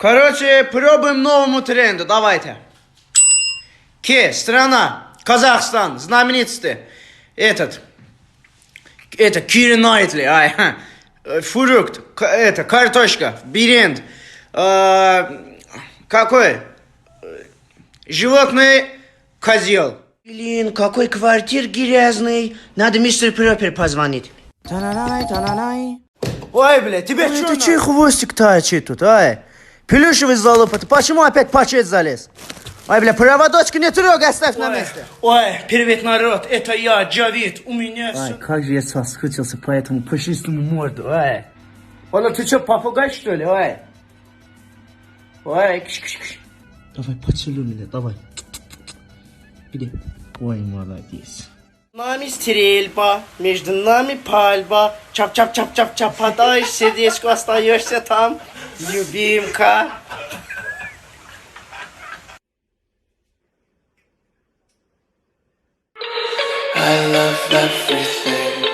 Короче, пробуем новому тренду. Давайте. Страна. Казахстан. Знаменитости. Это, Кира Найтли. Фрукт. Картошка. Бирент. Какой? Животное. Козел. Блин, какой квартир грязный. Надо мистер Пропер позвонить. Ой, бля, тебе что? Ты че хвостик точит тут, ай? Плюшевый залупа, почему опять пачет залез? Ой, бля, проводочку не трогай, оставь на месте. Ой, привет, народ, это я, Джавид, у меня... Ай, как же я соскучился по этому пушистому морду, ай. Оля, ты что, попугай, что ли, ой? Ой, кш-кш-кш. Давай, поцелуй меня, давай. Иди. Ой, молодец. Нами стрельба, между нами пальба. Чап-чап-чап-чап-чап, подаешь сердечко, остаешься там, любимка. I love everything.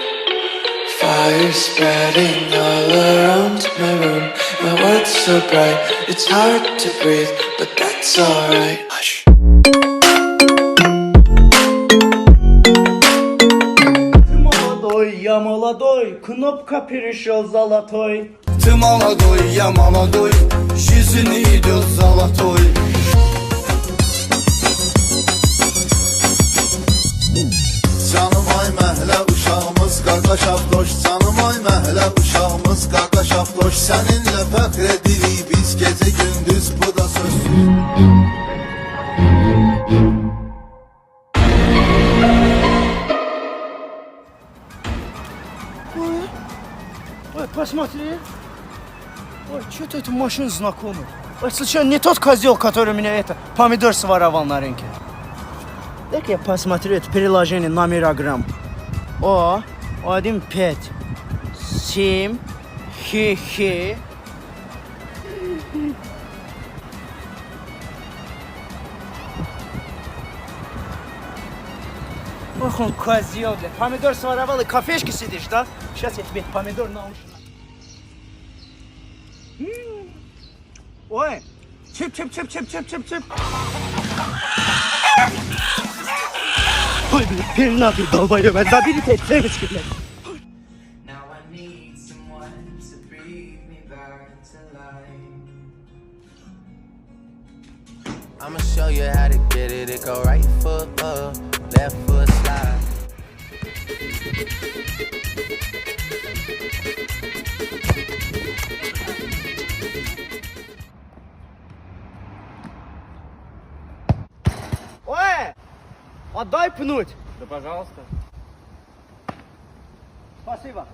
Fire spreading all around my room. My world's so bright, it's hard to breathe, but that's alright. Hush. Я молодой, кнопка перешел золотой. Ты молодой, я молодой, жизнь идет золотой. Canım ay məhlə uşağımız qardaş avdoş. Canım ay məhlə uşağımız qardaş avdoş. Səninlə fəxr edirik biz gecə gündüz, bu da söz. Ой, посмотри. Ой, что-то эта машина знакомая. Ой, случайно не тот козел, который у меня помидор своровал на рынке? Дай-ка я посмотрю это приложение на мирограмм. О, 1, 5, 7, хе-хе. Ох, он козел, бля. Помидор своровал и кафешке сидишь, да? Сейчас я тебе помидор научу. Ой, чип-чип-чип-чип-чип-чип-чип. Ой, блин, пернатый долбоёб, забери ты девочки, блядь. Now I need someone to breathe me back to life. I'ma show you how to get it. It go right foot up, left foot slide. Ой, отдай пнуть. Да, пожалуйста. Спасибо.